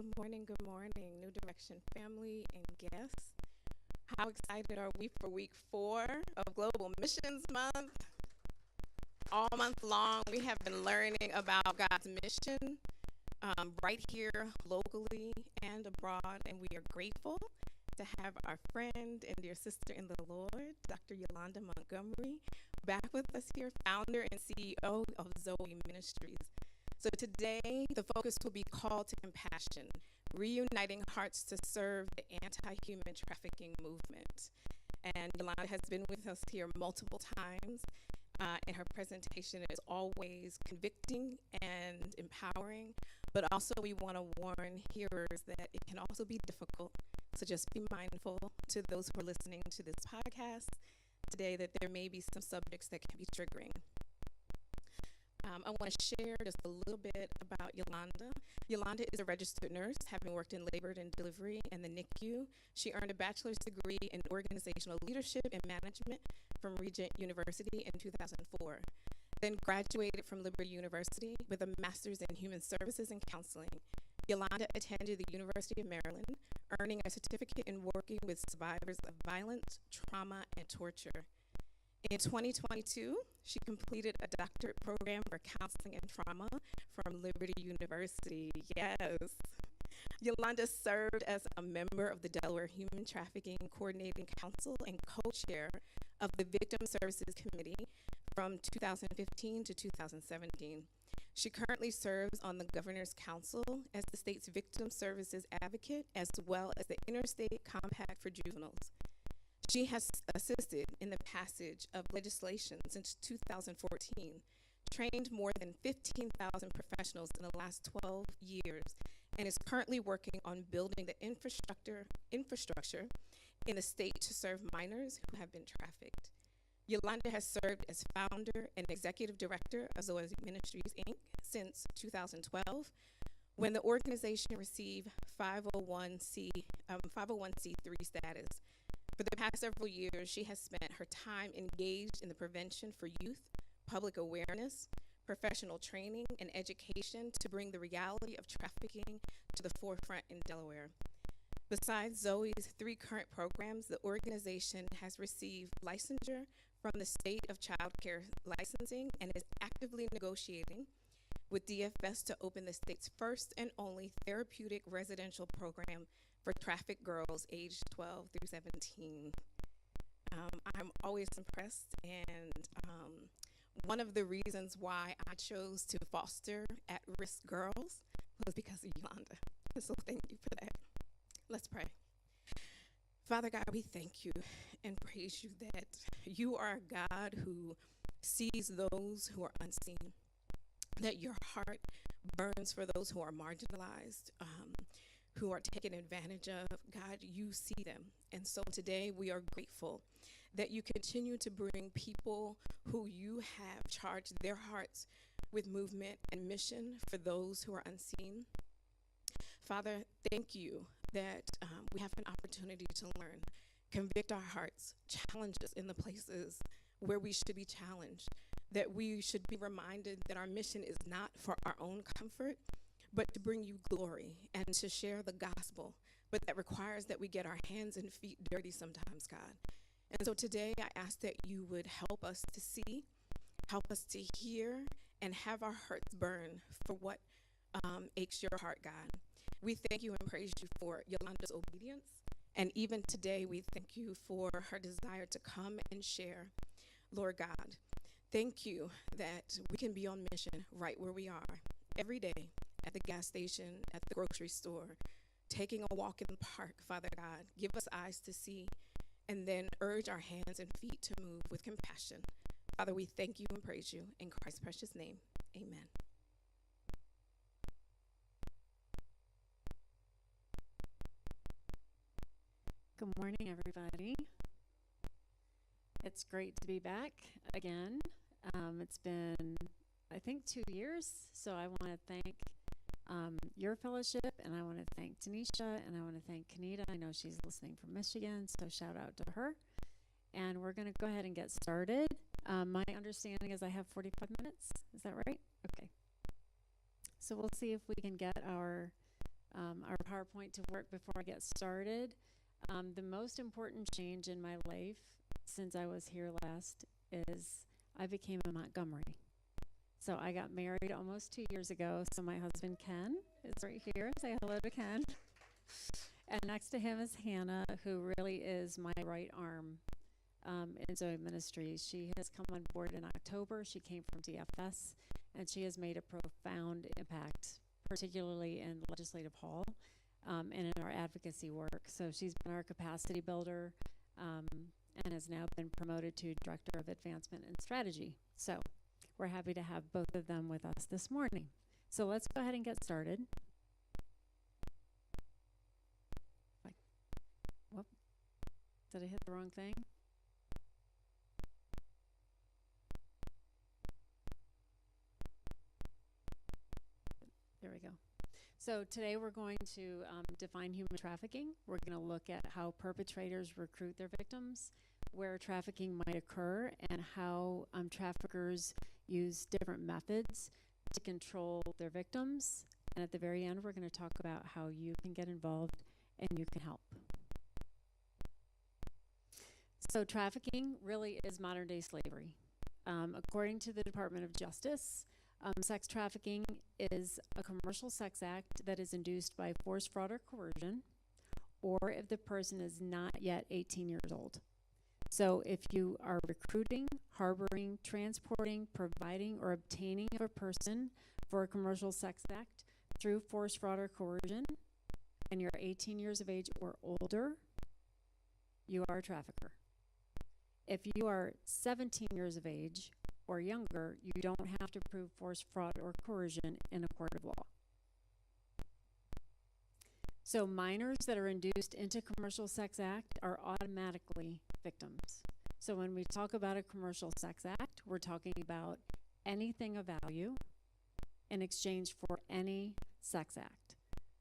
Good morning, New Direction family and guests. How excited are we for week 4 of Global Missions Month? All month long, we have been learning about God's mission right here locally and abroad, and we are grateful to have our friend and dear sister in the Lord, Dr. Yolanda Montgomery, back with us here, founder and CEO of Zoe Ministries. So today, the focus will be called to compassion, reuniting hearts to serve the anti-human trafficking movement. And Yolanda has been with us here multiple times, and her presentation is always convicting and empowering, but also we want to warn hearers that it can also be difficult. So just be mindful to those who are listening to this podcast today that there may be some subjects that can be triggering. I want to share just a little bit about Yolanda. Yolanda is a registered nurse, having worked in labor and delivery and the NICU. She earned a bachelor's degree in organizational leadership and management from Regent University in 2004. Then graduated from Liberty University with a master's in human services and counseling. Yolanda attended the University of Maryland, earning a certificate in working with survivors of violence, trauma, and torture. In 2022, she completed a doctorate program for counseling and trauma from Liberty University. Yes. Yolanda served as a member of the Delaware Human Trafficking Coordinating Council and co-chair of the Victim Services Committee from 2015 to 2017. She currently serves on the Governor's Council as the state's victim services advocate, as well as the Interstate Compact for Juveniles. She has assisted in the passage of legislation since 2014, trained more than 15,000 professionals in the last 12 years, and is currently working on building the infrastructure in the state to serve minors who have been trafficked. Yolanda has served as founder and executive director of Zoe Ministries, Inc. since 2012, when the organization received 501c3 status. For the past several years, she has spent her time engaged in the prevention for youth, public awareness, professional training, and education to bring the reality of trafficking to the forefront in Delaware. Besides Zoe's 3 current programs, the organization has received licensure from the State of Child Care Licensing and is actively negotiating with DFS to open the state's first and only therapeutic residential program for trafficked girls aged 12 through 17. I'm always impressed, and one of the reasons why I chose to foster at-risk girls was because of Yolanda. So thank you for that. Let's pray. Father God, we thank you and praise you that you are a God who sees those who are unseen, that your heart burns for those who are marginalized, who are taken advantage of. God, you see them. And so today we are grateful that you continue to bring people who you have charged their hearts with movement and mission for those who are unseen. Father, thank you that we have an opportunity to learn, convict our hearts, challenge us in the places where we should be challenged, that we should be reminded that our mission is not for our own comfort, but to bring you glory and to share the gospel. But that requires that we get our hands and feet dirty sometimes, God. And so today I ask that you would help us to see, help us to hear, and have our hearts burn for what aches your heart, God. We thank you and praise you for Yolanda's obedience. And even today, we thank you for her desire to come and share. Lord God, thank you that we can be on mission right where we are every day, at the gas station, at the grocery store, taking a walk in the park. Father God, give us eyes to see, and then urge our hands and feet to move with compassion. Father, we thank you and praise you. In Christ's precious name, amen. Good morning, everybody. It's great to be back again. It's been, I think, 2 years, so I want to thank your fellowship, and I want to thank Tanisha, and I want to thank Kanita. I know she's listening from Michigan, so shout out to her. And we're going to go ahead and get started. My understanding is I have 45 minutes. Is that right? Okay. So we'll see if we can get our PowerPoint to work before I get started. The most important change in my life since I was here last is I became a Montgomery. So I got married almost 2 years ago. So my husband, Ken, is right here. Say hello to Ken. And next to him is Hannah, who really is my right arm in Zoe Ministries. She has come on board in October. She came from DFS, and she has made a profound impact, particularly in Legislative Hall and in our advocacy work. So she's been our capacity builder and has now been promoted to Director of Advancement and Strategy. So we're happy to have both of them with us this morning. So let's go ahead and get started. Whoop. Did I hit the wrong thing? There we go. So today we're going to define human trafficking. We're going to look at how perpetrators recruit their victims, where trafficking might occur, and how traffickers use different methods to control their victims. And at the very end, we're going to talk about how you can get involved and you can help. So trafficking really is modern day slavery. According to the Department of Justice, sex trafficking is a commercial sex act that is induced by force, fraud, or coercion, or if the person is not yet 18 years old. So if you are recruiting, harboring, transporting, providing, or obtaining of a person for a commercial sex act through force, fraud, or coercion, and you're 18 years of age or older, you are a trafficker. If you are 17 years of age or younger, you don't have to prove force, fraud, or coercion in a court of law. So minors that are induced into commercial sex act are automatically victims. So when we talk about a commercial sex act, we're talking about anything of value in exchange for any sex act.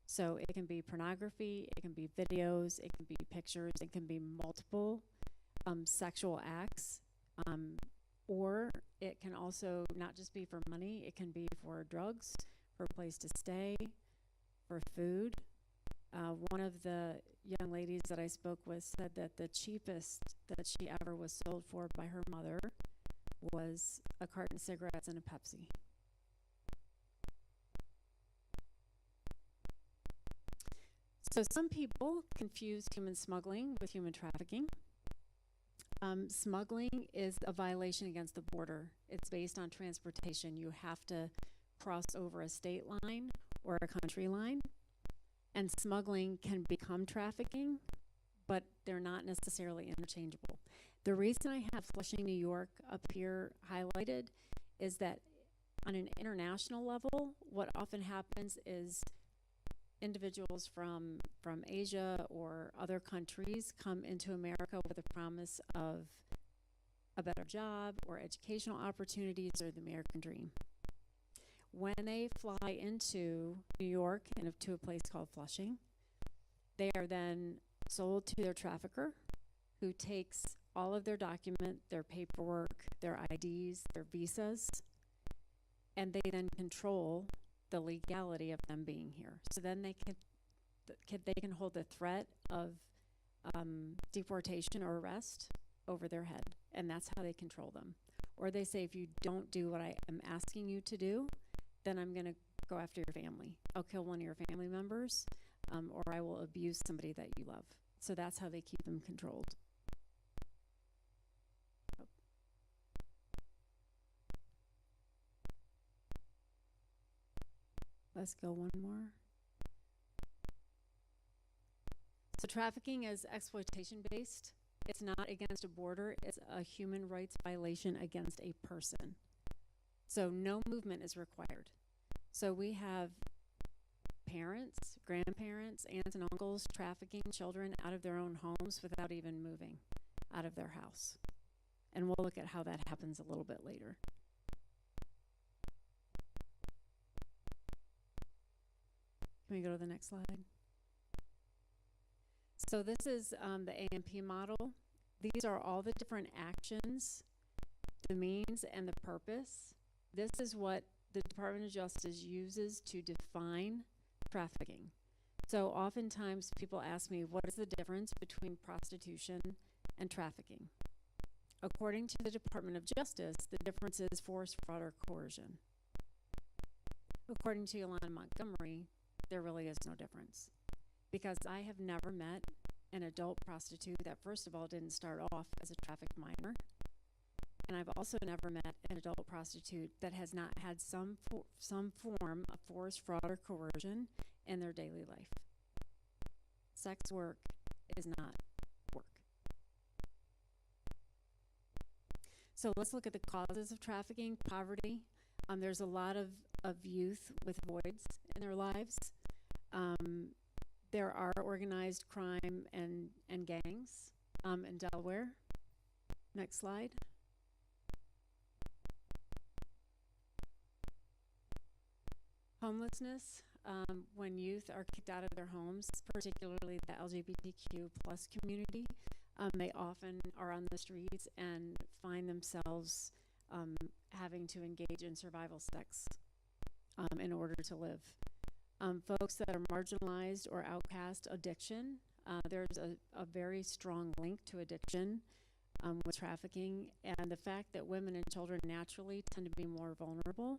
So it can be pornography, it can be videos, it can be pictures, it can be multiple sexual acts, or it can also not just be for money, it can be for drugs, for a place to stay, for food. One of the young ladies that I spoke with said that the cheapest that she ever was sold for by her mother was a carton of cigarettes and a Pepsi. So some people confuse human smuggling with human trafficking. Smuggling is a violation against the border. It's based on transportation. You have to cross over a state line or a country line. And smuggling can become trafficking, but they're not necessarily interchangeable. The reason I have Flushing, New York up here highlighted is that on an international level, what often happens is individuals from Asia or other countries come into America with a promise of a better job or educational opportunities or the American dream. When they fly into New York and to a place called Flushing, they are then sold to their trafficker, who takes all of their documents, their paperwork, their IDs, their visas, and they then control the legality of them being here. So then they can hold the threat of deportation or arrest over their head, and that's how they control them. Or they say, if you don't do what I am asking you to do, then I'm going to go after your family. I'll kill one of your family members, or I will abuse somebody that you love. So that's how they keep them controlled. Let's go one more. So trafficking is exploitation-based. It's not against a border. It's a human rights violation against a person. So no movement is required. So we have parents, grandparents, aunts and uncles trafficking children out of their own homes without even moving out of their house. And we'll look at how that happens a little bit later. Can we go to the next slide? So this is the AMP model. These are all the different actions, the means, and the purpose. This is what the Department of Justice uses to define trafficking. So oftentimes people ask me, what is the difference between prostitution and trafficking? According to the Department of Justice, the difference is force, fraud, or coercion. According to Yolanda Montgomery, there really is no difference. Because I have never met an adult prostitute that, first of all, didn't start off as a trafficked minor. And I've also never met an adult prostitute that has not had some form of force, fraud, or coercion in their daily life. Sex work is not work. So let's look at the causes of trafficking. Poverty. There's a lot of youth with voids in their lives. There are organized crime and gangs in Delaware. Next slide. Homelessness. When youth are kicked out of their homes, particularly the LGBTQ plus community, they often are on the streets and find themselves having to engage in survival sex in order to live. Folks that are marginalized or outcast, addiction. There's a very strong link to addiction with trafficking, and the fact that women and children naturally tend to be more vulnerable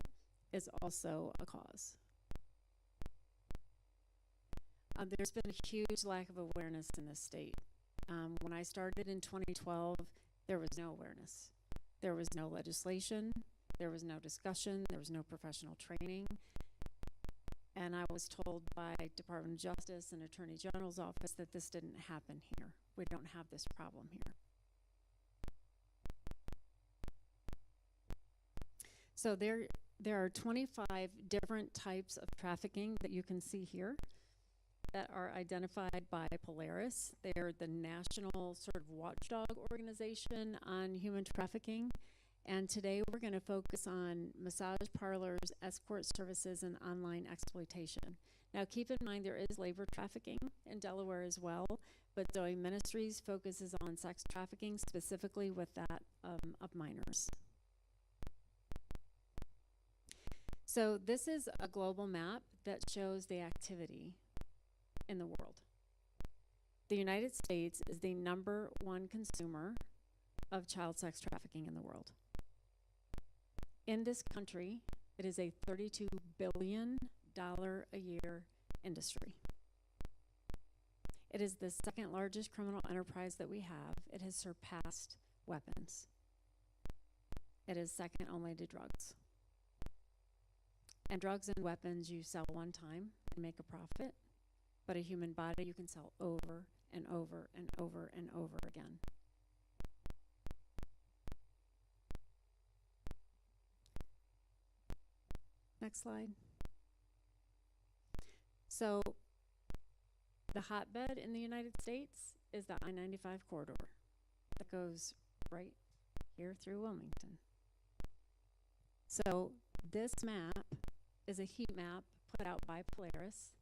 is also a cause. There's been a huge lack of awareness in this state. When I started in 2012, there was no awareness. There was no legislation, there was no discussion, there was no professional training. And I was told by Department of Justice and Attorney General's office that this didn't happen here. We don't have this problem here. So there are 25 different types of trafficking that you can see here that are identified by Polaris. They're the national sort of watchdog organization on human trafficking. And today we're going to focus on massage parlors, escort services, and online exploitation. Now keep in mind there is labor trafficking in Delaware as well, but Zoe Ministries focuses on sex trafficking, specifically with that of minors. So this is a global map that shows the activity in the world. The United States is the #1 consumer of child sex trafficking in the world. In this country, it is a $32 billion a year industry. It is the second largest criminal enterprise that we have. It has surpassed weapons. It is second only to drugs. And drugs and weapons you sell one time and make a profit, but a human body you can sell over and over and over and over again. Next slide. So the hotbed in the United States is the I-95 corridor that goes right here through Wilmington. So this map is a heat map put out by Polaris,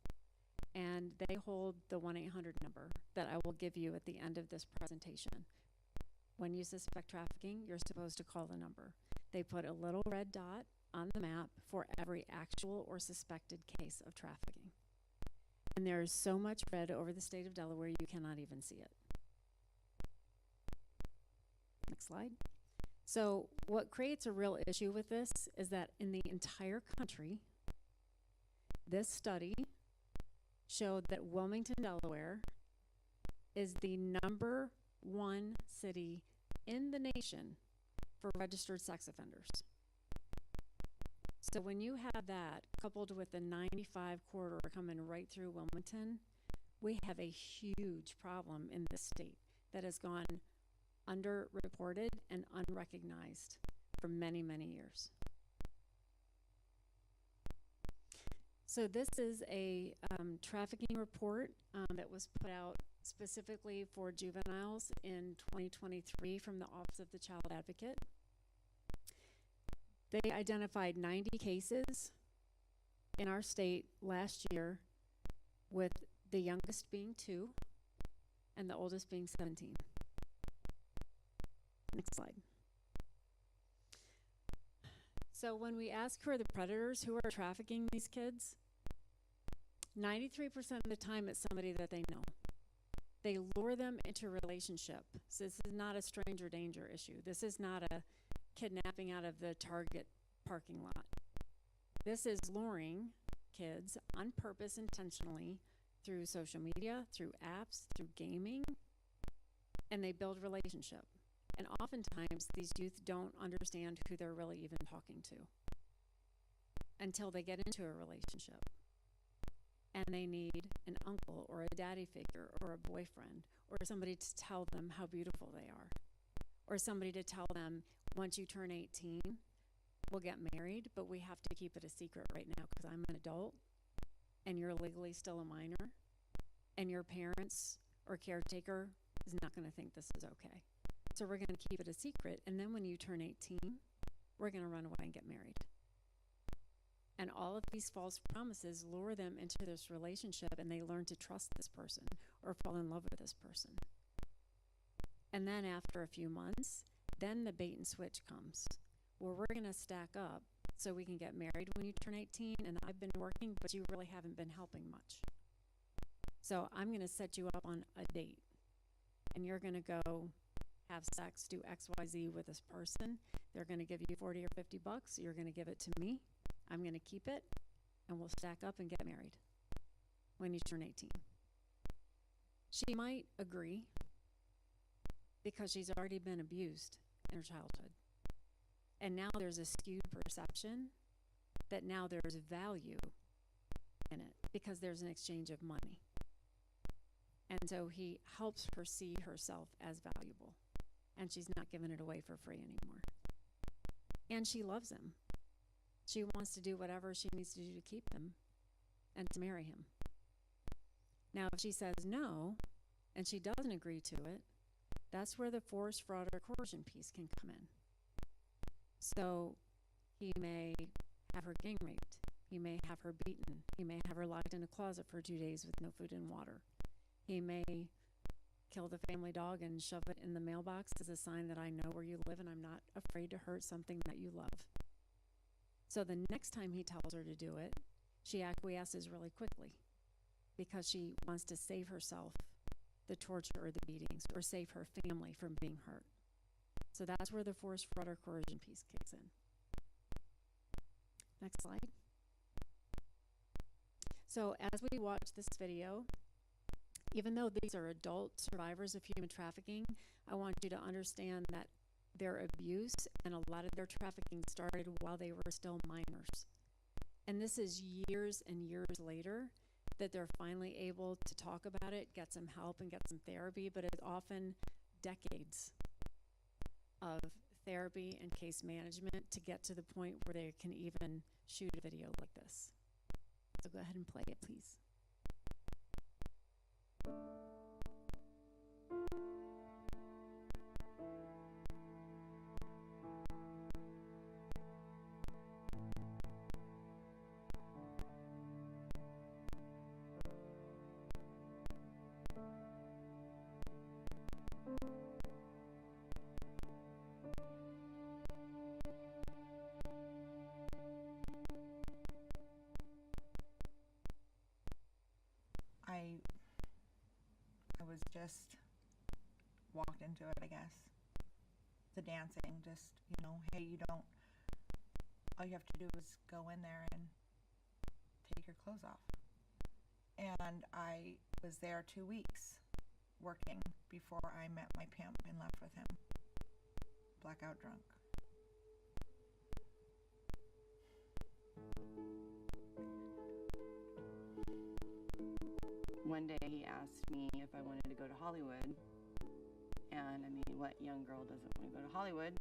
and they hold the 1-800 number that I will give you at the end of this presentation. When you suspect trafficking, you're supposed to call the number. They put a little red dot on the map for every actual or suspected case of trafficking. And there is so much red over the state of Delaware, you cannot even see it. Next slide. So what creates a real issue with this is that in the entire country, this study showed that Wilmington, Delaware is the #1 city in the nation for registered sex offenders. So when you have that coupled with the 95 corridor coming right through Wilmington, we have a huge problem in this state that has gone underreported and unrecognized for many, many years. So this is a trafficking report that was put out specifically for juveniles in 2023 from the Office of the Child Advocate. They identified 90 cases in our state last year, with the youngest being 2 and the oldest being 17. Next slide. So when we ask who are the predators who are trafficking these kids, 93% of the time, it's somebody that they know. They lure them into a relationship. So this is not a stranger danger issue. This is not a kidnapping out of the Target parking lot. This is luring kids on purpose, intentionally, through social media, through apps, through gaming, and they build relationship. And oftentimes, these youth don't understand who they're really even talking to until they get into a relationship. And they need an uncle or a daddy figure or a boyfriend or somebody to tell them how beautiful they are, or somebody to tell them, once you turn 18, we'll get married, but we have to keep it a secret right now because I'm an adult and you're legally still a minor, and your parents or caretaker is not going to think this is okay. So we're going to keep it a secret, and then when you turn 18, we're going to run away and get married. And all of these false promises lure them into this relationship, and they learn to trust this person or fall in love with this person. And then after a few months, then the bait and switch comes, where we're going to stack up so we can get married when you turn 18, and I've been working, but you really haven't been helping much. So I'm going to set you up on a date, and you're going to go have sex, do XYZ with this person. They're going to give you 40 or 50 bucks. You're going to give it to me. I'm going to keep it, and we'll stack up and get married when you turn 18. She might agree because she's already been abused in her childhood. And now there's a skewed perception that now there's value in it because there's an exchange of money. And so he helps her see herself as valuable, and she's not giving it away for free anymore. And she loves him. She wants to do whatever she needs to do to keep him and to marry him. Now, if she says no, and she doesn't agree to it, that's where the force, fraud, or coercion piece can come in. So he may have her gang raped. He may have her beaten. He may have her locked in a closet for 2 days with no food and water. He may kill the family dog and shove it in the mailbox as a sign that I know where you live and I'm not afraid to hurt something that you love. So the next time he tells her to do it, she acquiesces really quickly because she wants to save herself the torture or the beatings, or save her family from being hurt. So that's where the force, fraud, or coercion piece kicks in. Next slide. So as we watch this video, even though these are adult survivors of human trafficking, I want you to understand that their abuse and a lot of their trafficking started while they were still minors. And this is years and years later that they're finally able to talk about it, get some help, and get some therapy, but it's often decades of therapy and case management to get to the point where they can even shoot a video like this. So go ahead and play it, please. I was just walked into it, I guess. The dancing, just, hey, all you have to do is go in there and take your clothes off. And I was there 2 weeks working before I met my pimp and left with him. Blackout drunk. One day he asked me if I wanted to go to Hollywood. And I mean, what young girl doesn't want to go to Hollywood,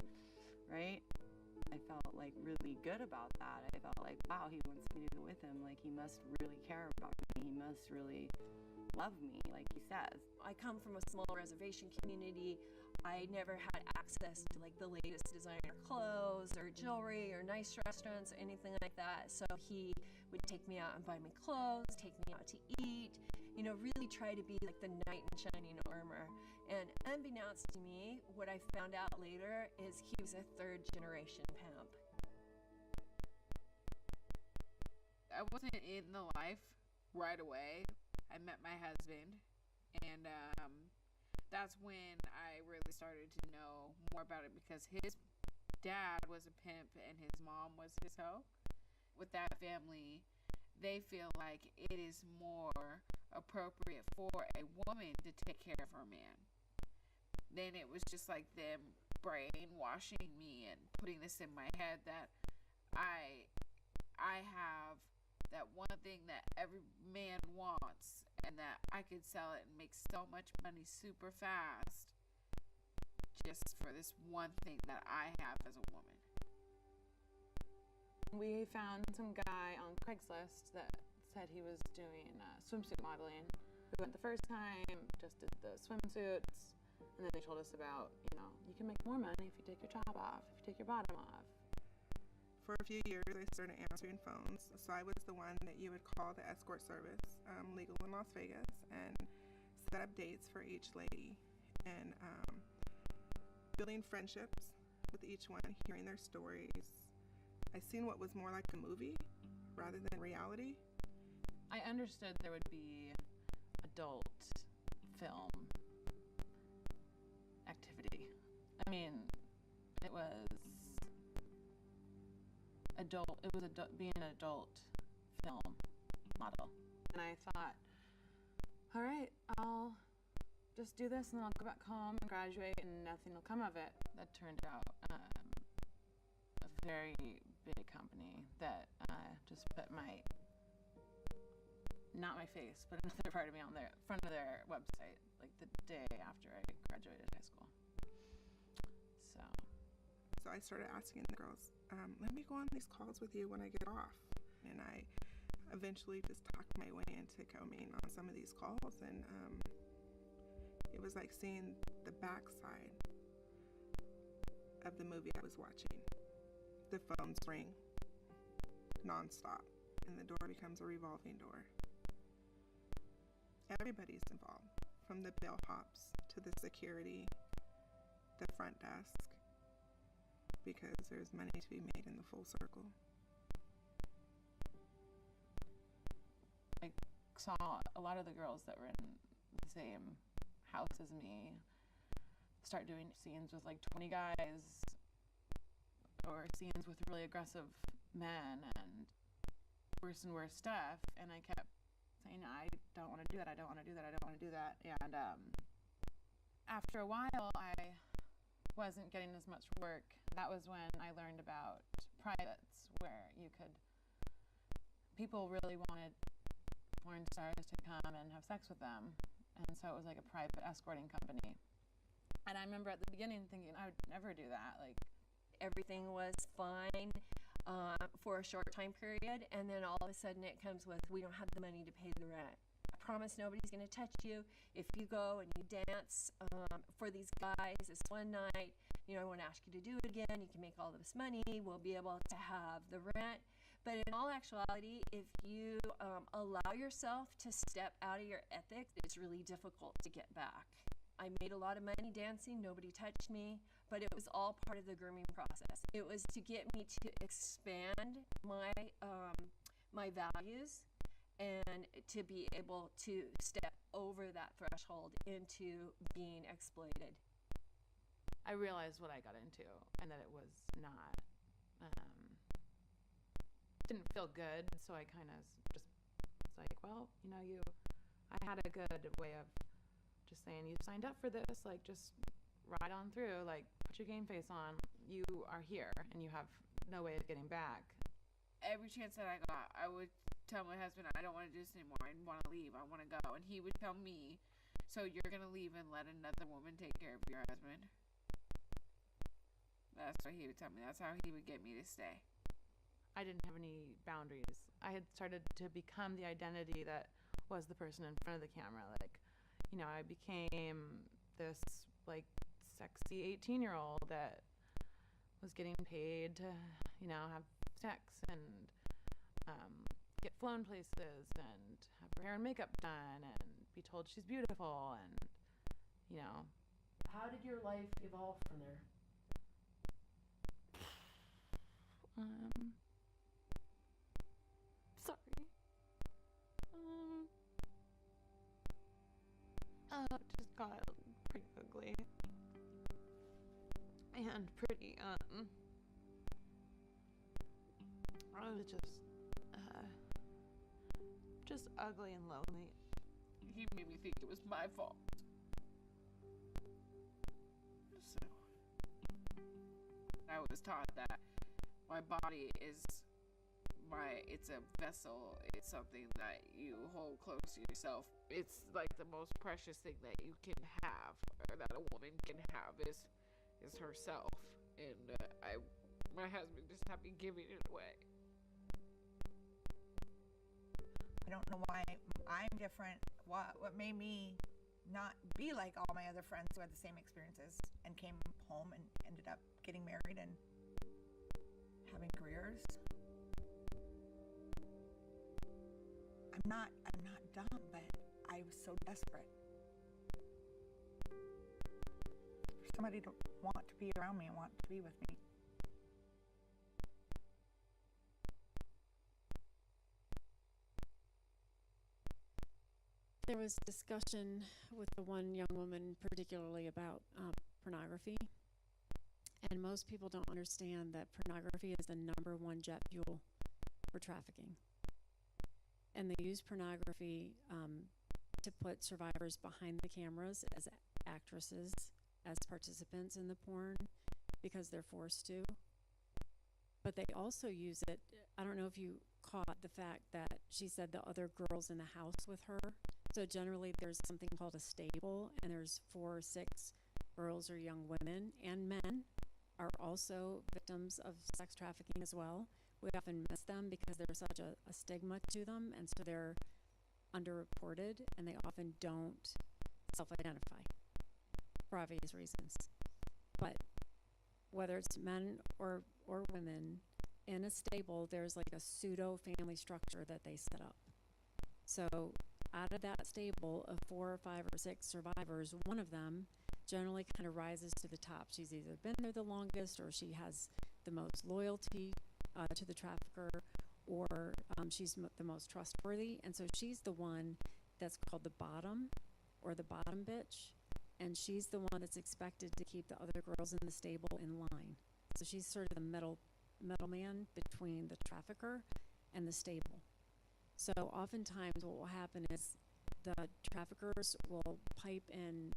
right? I felt like really good about that. I felt like, wow, he wants me to go with him. Like, he must really care about me. He must really love me, like he says. I come from a small reservation community. I never had access to like the latest designer clothes or jewelry or nice restaurants or anything like that. So he would take me out and buy me clothes, take me out to eat, really try to be like the knight in shining armor. And unbeknownst to me, what I found out later is he was a third generation pimp. I wasn't in the life right away. I met my husband, and that's when I really started to know more about it, because his dad was a pimp and his mom was his hoe. With that family, they feel like it is more appropriate for a woman to take care of her man. Then it was just like them brainwashing me and putting this in my head that I have that one thing that every man wants, and that I could sell it and make so much money super fast just for this one thing that I have as a woman. We found some guy on Craigslist that said he was doing swimsuit modeling. We went the first time, just did the swimsuits, and then they told us about, you can make more money if you take your top off, if you take your bottom off. For a few years, I started answering phones, so I was the one that you would call the escort service, legal in Las Vegas, and set up dates for each lady, and building friendships with each one, hearing their stories. I seen what was more like a movie rather than reality. I understood there would be adult film activity. I mean, it was being an adult film model. And I thought, all right, I'll just do this and then I'll go back home and graduate and nothing will come of it. That turned out a very big company that just put not my face, but another part of me on their front of their website, like the day after I graduated high school. So I started asking the girls, let me go on these calls with you when I get off. And I eventually just talked my way into coming on some of these calls, and it was like seeing the backside of the movie I was watching. The phones ring nonstop, and the door becomes a revolving door. Everybody's involved, from the bellhops to the security, the front desk, because there's money to be made in the full circle. I saw a lot of the girls that were in the same house as me start doing scenes with like 20 guys, or scenes with really aggressive men and worse and worse stuff, and I kept saying, I don't want to do that, I don't want to do that, I don't want to do that. And after a while, I wasn't getting as much work. That was when I learned about privates, where people really wanted porn stars to come and have sex with them, and so it was like a private escorting company. And I remember at the beginning thinking I would never do that. Like, everything was fine for a short time period, and then all of a sudden it comes with, we don't have the money to pay the rent. I promise nobody's going to touch you. If you go and you dance for these guys this one night, I won't ask you to do it again. You can make all this money. We'll be able to have the rent. But in all actuality, if you allow yourself to step out of your ethics, it's really difficult to get back. I made a lot of money dancing. Nobody touched me. But it was all part of the grooming process. It was to get me to expand my my values and to be able to step over that threshold into being exploited. I realized what I got into, and that it was not, didn't feel good, so I kind of just was like, well, I had a good way of just saying, you signed up for this, like, just ride on through, like, put your game face on, you are here, and you have no way of getting back. Every chance that I got, I would tell my husband, I don't want to do this anymore, I want to leave, I want to go, and he would tell me, so you're going to leave and let another woman take care of your husband? That's what he would tell me. That's how he would get me to stay. I didn't have any boundaries. I had started to become the identity that was the person in front of the camera. Like, I became this, like, sexy 18-year-old that was getting paid to, have sex and get flown places and have her hair and makeup done and be told she's beautiful and, How did your life evolve from there? Sorry. It just got pretty ugly. And pretty, I was just ugly and lonely. He made me think it was my fault. So, I was taught that my body is it's a vessel. It's something that you hold close to yourself. It's like the most precious thing that you can have, or that a woman can have, is herself. And my husband just had me giving it away. I don't know why I'm different. What made me not be like all my other friends who had the same experiences and came home and ended up getting married and having careers. I'm not dumb, but I was so desperate for somebody to want to be around me and want to be with me. There was discussion with the one young woman particularly about pornography. And most people don't understand that pornography is the #1 jet fuel for trafficking. And they use pornography to put survivors behind the cameras as actresses, as participants in the porn, because they're forced to. But they also use it, I don't know if you caught the fact that she said the other girls in the house with her. So generally there's something called a stable, and there's 4 or 6 girls or young women and men are also victims of sex trafficking as well. We often miss them because there's such a stigma to them, and so they're underreported, and they often don't self-identify for obvious reasons. But whether it's men or women, in a stable, there's like a pseudo-family structure that they set up. So out of that stable of 4 or 5 or 6 survivors, one of them generally kind of rises to the top. She's either been there the longest, or she has the most loyalty to the trafficker, or she's the most trustworthy. And so she's the one that's called the bottom, or the bottom bitch. And she's the one that's expected to keep the other girls in the stable in line. So she's sort of the middleman between the trafficker and the stable. So oftentimes what will happen is the traffickers will pipe in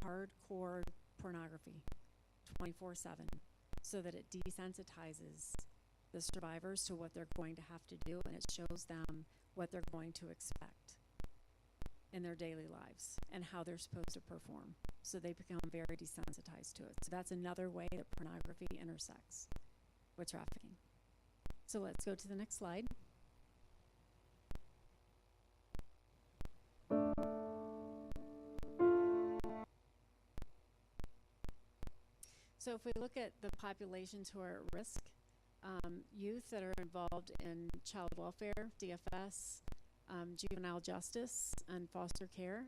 hardcore pornography 24/7 so that it desensitizes the survivors to what they're going to have to do, and it shows them what they're going to expect in their daily lives and how they're supposed to perform. So they become very desensitized to it. So that's another way that pornography intersects with trafficking. So let's go to the next slide. So if we look at the populations who are at risk, youth that are involved in child welfare, DFS, juvenile justice, and foster care,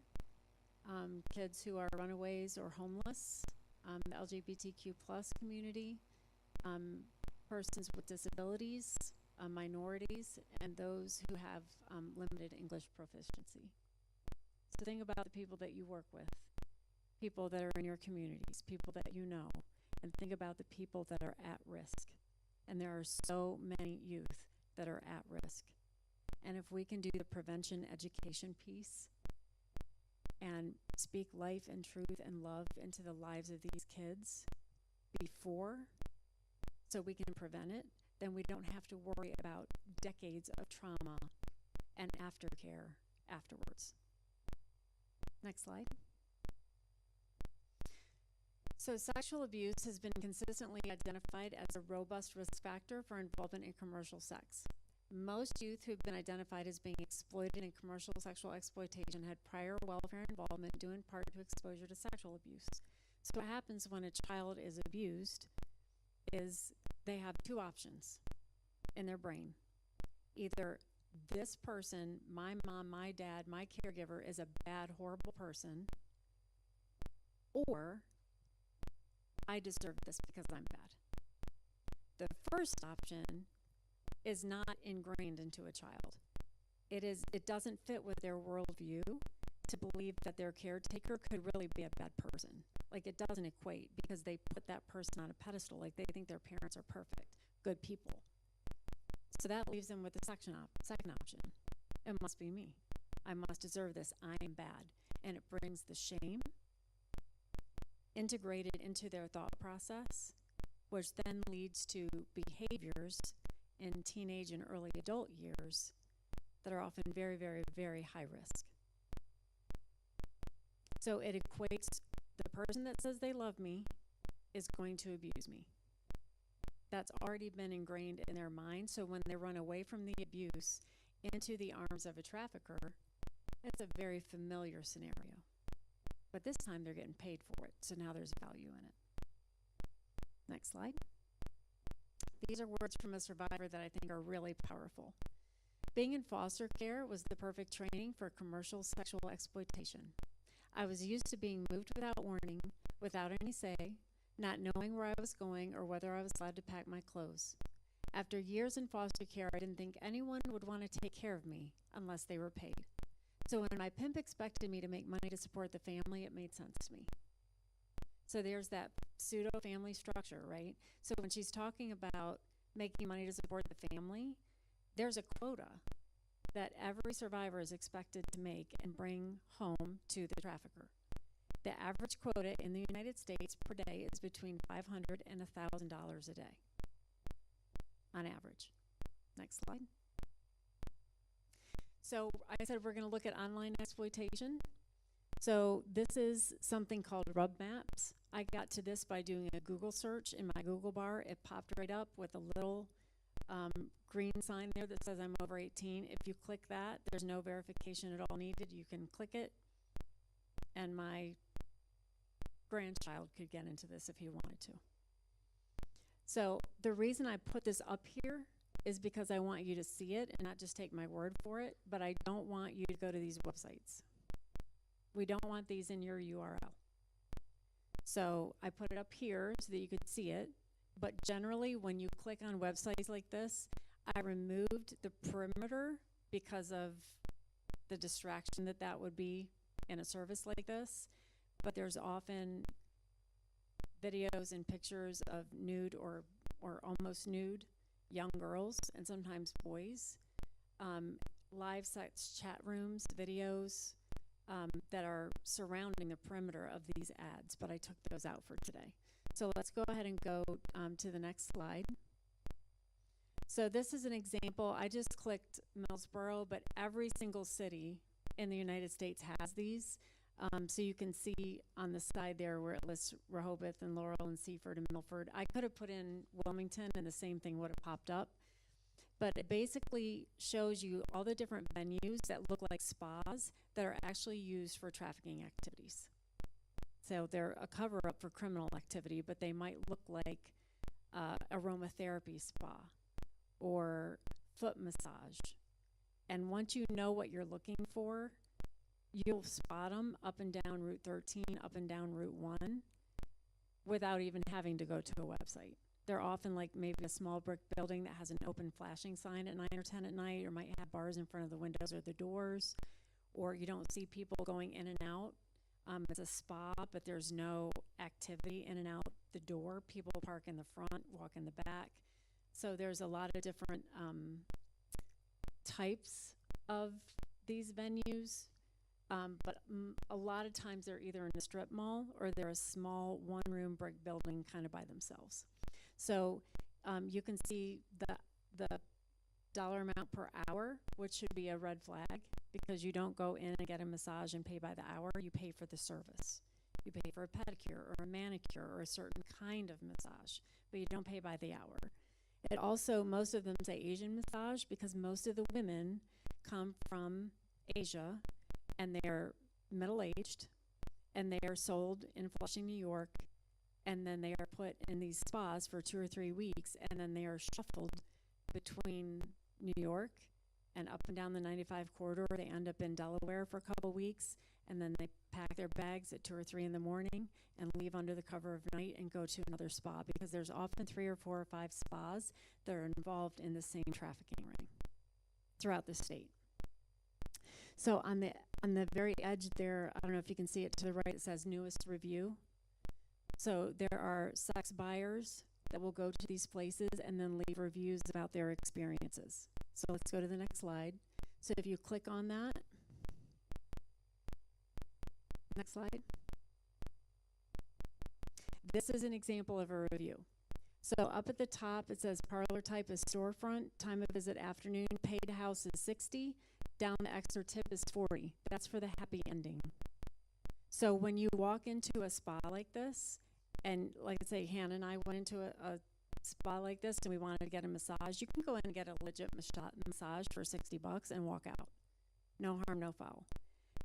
kids who are runaways or homeless, the LGBTQ plus community, persons with disabilities, minorities, and those who have limited English proficiency. So think about the people that you work with, people that are in your communities, people that you know, and think about the people that are at risk. And there are so many youth that are at risk. And if we can do the prevention education piece and speak life and truth and love into the lives of these kids before, so we can prevent it, then we don't have to worry about decades of trauma and aftercare afterwards. Next slide. So sexual abuse has been consistently identified as a robust risk factor for involvement in commercial sex. Most youth who've been identified as being exploited in commercial sexual exploitation had prior welfare involvement due in part to exposure to sexual abuse. So what happens when a child is abused is they have 2 options in their brain. Either this person, my mom, my dad, my caregiver, is a bad, horrible person, or I deserve this because I'm bad. The first option is not ingrained into a child. it doesn't fit with their worldview to believe that their caretaker could really be a bad person. Like, it doesn't equate, because they put that person on a pedestal. Like, they think their parents are perfect, good people. So that leaves them with the second option. It must be me. I must deserve this. I am bad. And it brings the shame integrated into their thought process, which then leads to behaviors in teenage and early adult years that are often very, very, very high risk. So it equates the person that says they love me is going to abuse me. That's already been ingrained in their mind. So when they run away from the abuse into the arms of a trafficker, it's a very familiar scenario. But this time they're getting paid for it. So now there's value in it. Next slide. These are words from a survivor that I think are really powerful. Being in foster care was the perfect training for commercial sexual exploitation. I was used to being moved without warning, without any say, not knowing where I was going or whether I was allowed to pack my clothes. After years in foster care, I didn't think anyone would want to take care of me unless they were paid. So when my pimp expected me to make money to support the family, it made sense to me. So there's that pseudo-family structure, right? So when she's talking about making money to support the family, there's a quota that every survivor is expected to make and bring home to the trafficker. The average quota in the United States per day is between $500 and $1,000 a day, on average. Next slide. So I said we're going to look at online exploitation. So this is something called Rub Maps. I got to this by doing a Google search in my Google bar. It popped right up with a little green sign there that says I'm over 18. If you click that, there's no verification at all needed. You can click it, and my grandchild could get into this if he wanted to. So the reason I put this up here is because I want you to see it and not just take my word for it, but I don't want you to go to these websites. We don't want these in your URL. So I put it up here so that you could see it, but generally when you click on websites like this, I removed the perimeter because of the distraction that would be in a service like this, but there's often videos and pictures of nude or almost nude young girls and sometimes boys, live sex chat rooms, videos that are surrounding the perimeter of these ads, but I took those out for today. So let's go ahead and go to the next slide. So this is an example. I just clicked Millsboro, but every single city in the United States has these. So you can see on the side there where it lists Rehoboth and Laurel and Seaford and Milford. I could have put in Wilmington and the same thing would have popped up. But it basically shows you all the different venues that look like spas that are actually used for trafficking activities. So they're a cover-up for criminal activity, but they might look like aromatherapy spa or foot massage. And once you know what you're looking for, you'll spot them up and down Route 13, up and down Route 1, without even having to go to a website. They're often like maybe a small brick building that has an open flashing sign at 9 or 10 at night, or might have bars in front of the windows or the doors, or you don't see people going in and out. It's a spa, but there's no activity in and out the door. People park in the front, walk in the back. So there's a lot of different types of these venues. But a lot of times they're either in a strip mall or they're a small one-room brick building kind of by themselves. So you can see the dollar amount per hour, which should be a red flag, because you don't go in and get a massage and pay by the hour. You pay for the service. You pay for a pedicure or a manicure or a certain kind of massage, but you don't pay by the hour. It also, most of them say Asian massage because most of the women come from Asia and they're middle-aged and they are sold in Flushing, New York, and then they are put in these spas for 2 or 3 weeks, and then they are shuffled between New York and up and down the 95 corridor. They end up in Delaware for a couple weeks, and then they pack their bags at 2 or 3 in the morning and leave under the cover of night and go to another spa, because there's often 3 or 4 or 5 spas that are involved in the same trafficking ring throughout the state. So on the very edge there, I don't know if you can see it to the right, it says newest review. So there are sex buyers that will go to these places and then leave reviews about their experiences. So let's go to the next slide. So if you click on that, next slide. This is an example of a review. So up at the top, it says parlor type is storefront, time of visit afternoon, paid house is 60, down the extra tip is 40. That's for the happy ending. So when you walk into a spa like this, and like I say, Hannah and I went into a spa like this and we wanted to get a massage, you can go in and get a legit massage for $60 and walk out. No harm, no foul.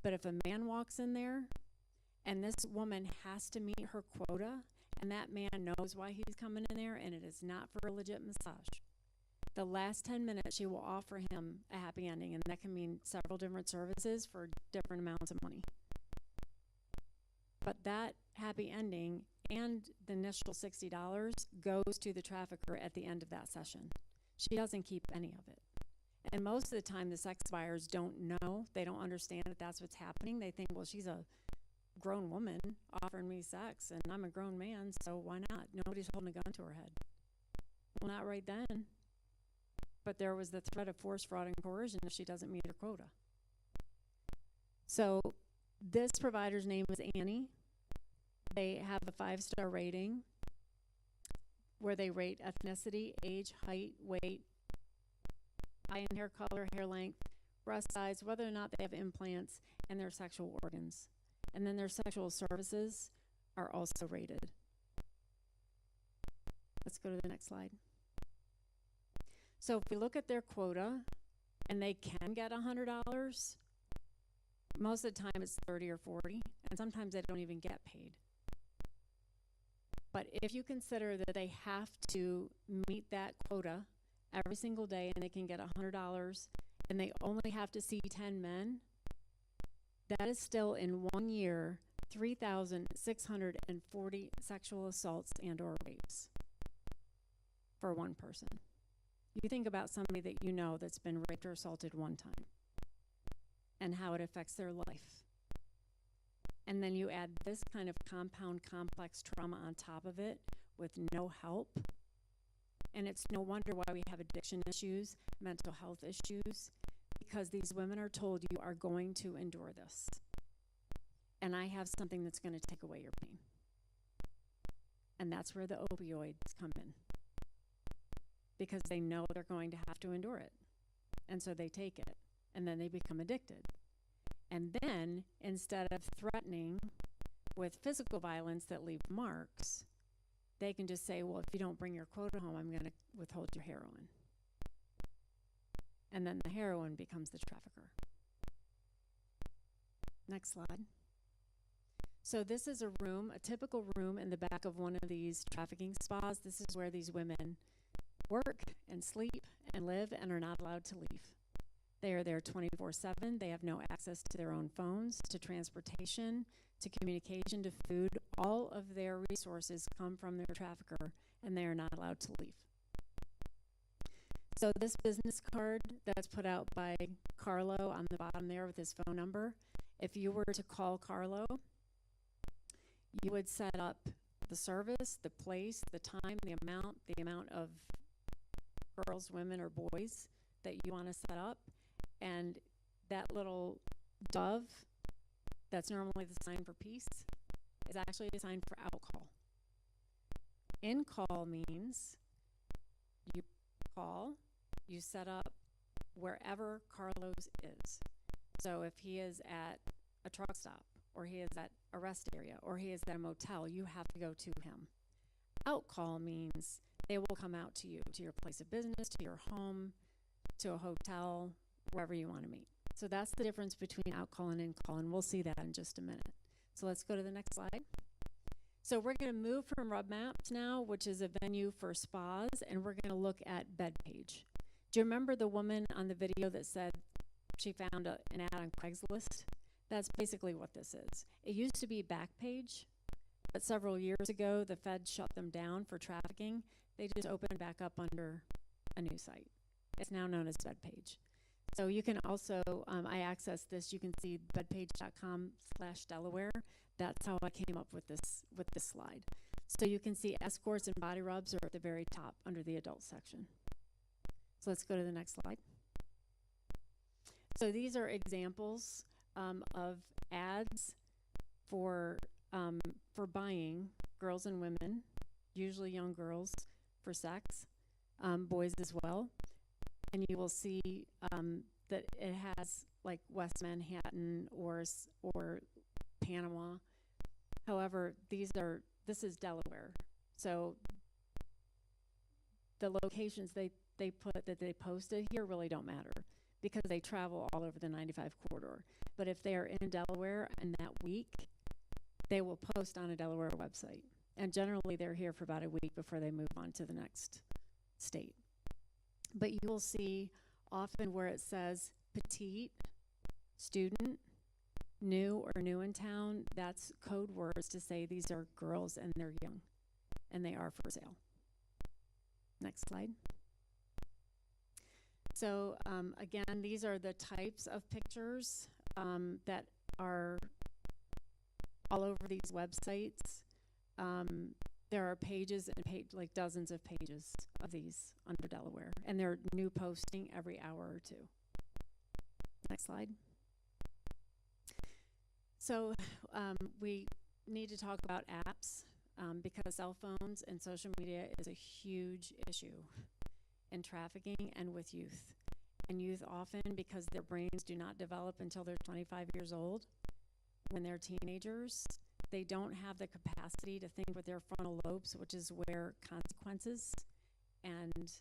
But if a man walks in there and this woman has to meet her quota, and that man knows why he's coming in there, and it is not for a legit massage, the last 10 minutes she will offer him a happy ending, and that can mean several different services for different amounts of money. But that happy ending and the initial $60 goes to the trafficker at the end of that session. She doesn't keep any of it. And most of the time, the sex buyers don't know, they don't understand that that's what's happening. They think, well, she's a grown woman offering me sex, and I'm a grown man, so why not? Nobody's holding a gun to her head. Well, not right then. But there was the threat of force, fraud, and coercion if she doesn't meet her quota. So this provider's name is Annie. They have a 5-star rating where they rate ethnicity, age, height, weight, eye and hair color, hair length, breast size, whether or not they have implants, and their sexual organs. And then their sexual services are also rated. Let's go to the next slide. So if we look at their quota, and they can get $100, most of the time it's 30 or 40, and sometimes they don't even get paid. But if you consider that they have to meet that quota every single day and they can get $100, and they only have to see 10 men, that is still in 1 year 3,640 sexual assaults and or rapes for one person. You think about somebody that you know that's been raped or assaulted one time and how it affects their life. And then you add this kind of compound complex trauma on top of it with no help. And it's no wonder why we have addiction issues, mental health issues, because these women are told you are going to endure this. And I have something that's going to take away your pain. And that's where the opioids come in. Because they know they're going to have to endure it. And so they take it. And then they become addicted. And then, instead of threatening with physical violence that leave marks, they can just say, well, if you don't bring your quota home, I'm going to withhold your heroin. And then the heroin becomes the trafficker. Next slide. So this is a room, a typical room in the back of one of these trafficking spas. This is where these women work and sleep and live and are not allowed to leave. They are there 24/7. They have no access to their own phones, to transportation, to communication, to food. All of their resources come from their trafficker, and they are not allowed to leave. So this business card that's put out by Carlo on the bottom there with his phone number, if you were to call Carlo, you would set up the service, the place, the time, the amount of girls, women, or boys that you want to set up. And that little dove that's normally the sign for peace is actually a sign for out-call. In-call means you call, you set up wherever Carlos is. So if he is at a truck stop, or he is at a rest area, or he is at a motel, you have to go to him. Out-call means they will come out to you, to your place of business, to your home, to a hotel, wherever you want to meet. So that's the difference between out-call and in-call, and we'll see that in just a minute. So let's go to the next slide. So we're going to move from Rub Maps now, which is a venue for spas, and we're going to look at BedPage. Do you remember the woman on the video that said she found an ad on Craigslist? That's basically what this is. It used to be Backpage, but several years ago, the Fed shut them down for trafficking. They just opened back up under a new site. It's now known as BedPage. So you can also, I accessed this, you can see bedpage.com/Delaware. That's how I came up with this slide. So you can see escorts and body rubs are at the very top under the adult section. So let's go to the next slide. So these are examples of ads for buying girls and women, usually young girls, for sex, boys as well. And you will see that it has like West Manhattan or Panama. However, this is Delaware. So the locations they posted here really don't matter because they travel all over the 95 corridor. But if they are in Delaware in that week, they will post on a Delaware website. And generally they're here for about a week before they move on to the next state. But you will see often where it says petite, student, new or new in town, that's code words to say these are girls and they're young and they are for sale. Next slide. So again, these are the types of pictures that are all over these websites. There are pages and like dozens of pages of these under Delaware, and they're new posting every hour or two. Next slide. So we need to talk about apps because cell phones and social media is a huge issue in trafficking and with youth. And youth often, because their brains do not develop until they're 25 years old, when they're teenagers, they don't have the capacity to think with their frontal lobes, which is where consequences and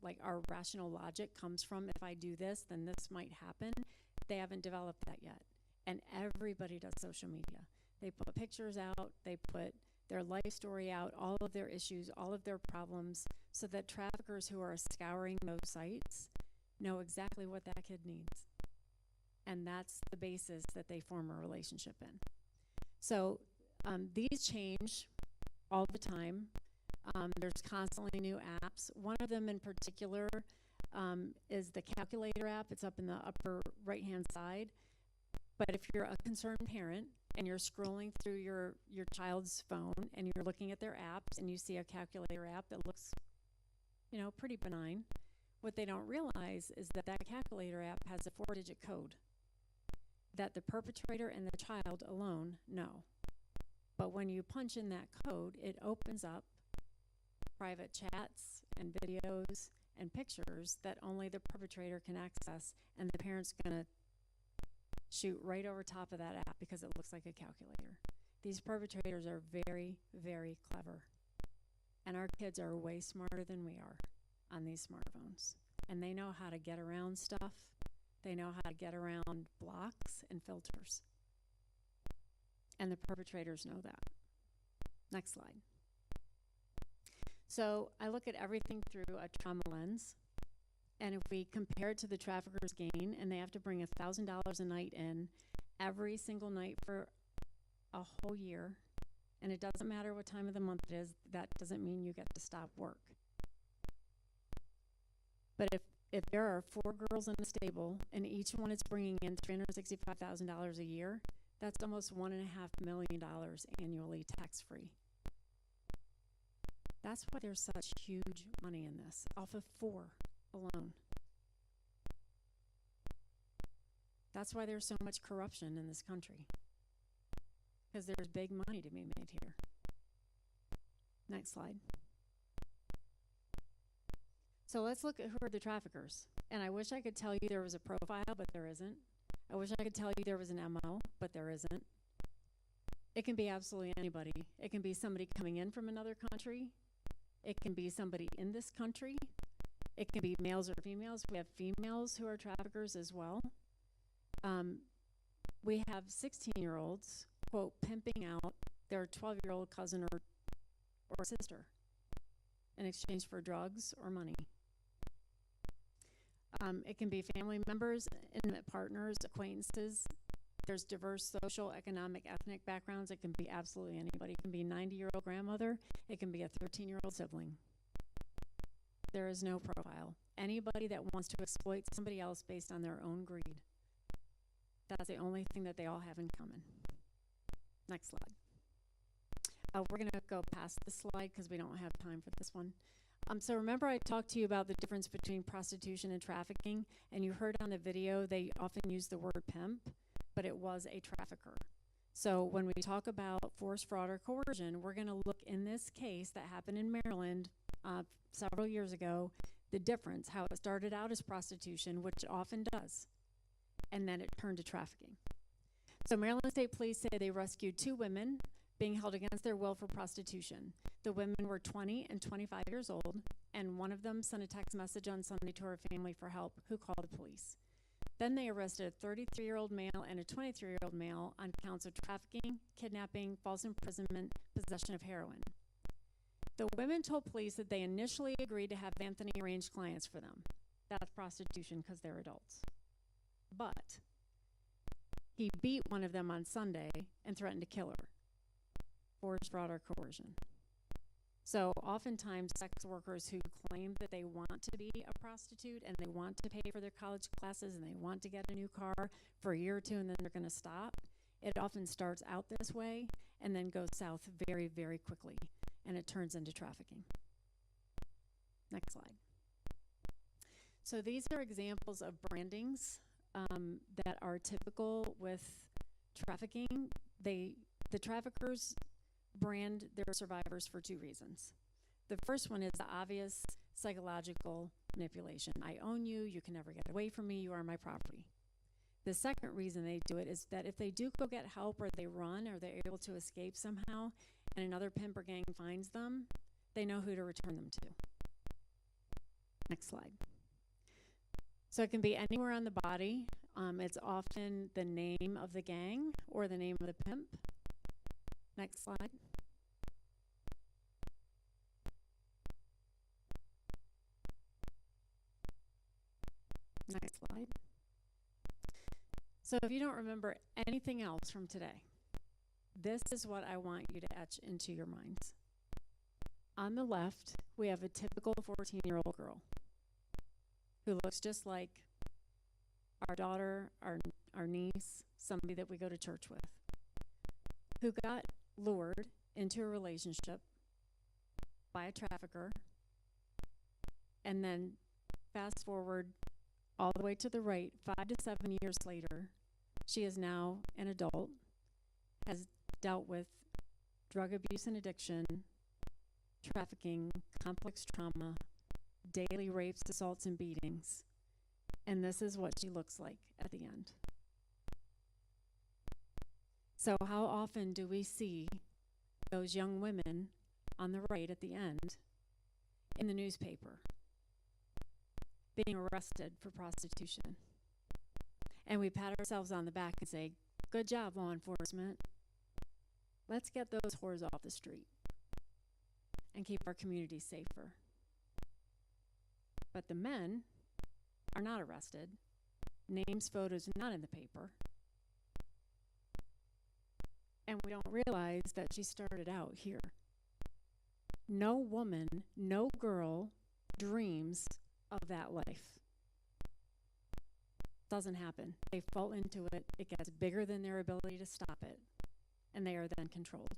like our rational logic comes from. If I do this, then this might happen. They haven't developed that yet. And everybody does social media. They put pictures out, they put their life story out, all of their issues, all of their problems, so that traffickers who are scouring those sites know exactly what that kid needs. And that's the basis that they form a relationship in. So these change all the time. There's constantly new apps. One of them in particular is the calculator app. It's up in the upper right-hand side. But if you're a concerned parent and you're scrolling through your child's phone and you're looking at their apps and you see a calculator app that looks, pretty benign, what they don't realize is that that calculator app has a 4-digit code that the perpetrator and the child alone know. But when you punch in that code, it opens up private chats and videos and pictures that only the perpetrator can access, and the parent's going to shoot right over top of that app because it looks like a calculator. These perpetrators are very, very clever. And our kids are way smarter than we are on these smartphones. And they know how to get around stuff. They know how to get around blocks and filters. And the perpetrators know that. Next slide. So I look at everything through a trauma lens. And if we compare it to the trafficker's gain, and they have to bring $1,000 a night in every single night for a whole year, and it doesn't matter what time of the month it is, that doesn't mean you get to stop work. But if there are 4 girls in a stable, and each one is bringing in $365,000 a year, that's almost $1.5 million annually tax-free. That's why there's such huge money in this, off of 4 alone. That's why there's so much corruption in this country, because there's big money to be made here. Next slide. So let's look at who are the traffickers. And I wish I could tell you there was a profile, but there isn't. I wish I could tell you there was an MO, but there isn't. It can be absolutely anybody. It can be somebody coming in from another country. It can be somebody in this country. It can be males or females. We have females who are traffickers as well. We have 16-year-olds, quote, pimping out their 12-year-old cousin or sister in exchange for drugs or money. It can be family members, intimate partners, acquaintances. There's diverse social, economic, ethnic backgrounds. It can be absolutely anybody. It can be a 90-year-old grandmother. It can be a 13-year-old sibling. There is no profile. Anybody that wants to exploit somebody else based on their own greed. That's the only thing that they all have in common. Next slide. We're going to go past this slide because we don't have time for this one. So remember I talked to you about the difference between prostitution and trafficking, and you heard on the video they often use the word pimp, but it was a trafficker. So when we talk about force, fraud, or coercion, we're going to look in this case that happened in Maryland several years ago, the difference, how it started out as prostitution, which it often does, and then it turned to trafficking. So Maryland State Police say they rescued 2 women being held against their will for prostitution. The women were 20 and 25 years old, and one of them sent a text message on Sunday to her family for help, who called the police. Then they arrested a 33-year-old male and a 23-year-old male on counts of trafficking, kidnapping, false imprisonment, possession of heroin. The women told police that they initially agreed to have Anthony arrange clients for them. That's prostitution because they're adults. But he beat one of them on Sunday and threatened to kill her. Force, fraud, or coercion. So oftentimes sex workers who claim that they want to be a prostitute and they want to pay for their college classes and they want to get a new car for a year or two and then they're going to stop, it often starts out this way and then goes south very, very quickly, and it turns into trafficking. Next slide. So these are examples of brandings that are typical with trafficking. The traffickers brand their survivors for 2 reasons. The first one is the obvious psychological manipulation. I own you, you can never get away from me, you are my property. The second reason they do it is that if they do go get help or they run or they're able to escape somehow and another pimp or gang finds them, they know who to return them to. Next slide. So it can be anywhere on the body. It's often the name of the gang or the name of the pimp. Next slide. Next slide. So if you don't remember anything else from today, this is what I want you to etch into your minds. On the left, we have a typical 14-year-old girl who looks just like our daughter, our niece, somebody that we go to church with, who got lured into a relationship by a trafficker, and then fast forward all the way to the right, 5 to 7 years later, she is now an adult, has dealt with drug abuse and addiction, trafficking, complex trauma, daily rapes, assaults, and beatings, and this is what she looks like at the end. So how often do we see those young women on the right at the end in the newspaper being arrested for prostitution? And we pat ourselves on the back and say, good job, law enforcement. Let's get those whores off the street and keep our communities safer. But the men are not arrested. Names, photos, not in the paper. And we don't realize that she started out here. No woman, no girl dreams of that life. Doesn't happen. They fall into it. It gets bigger than their ability to stop it. And they are then controlled.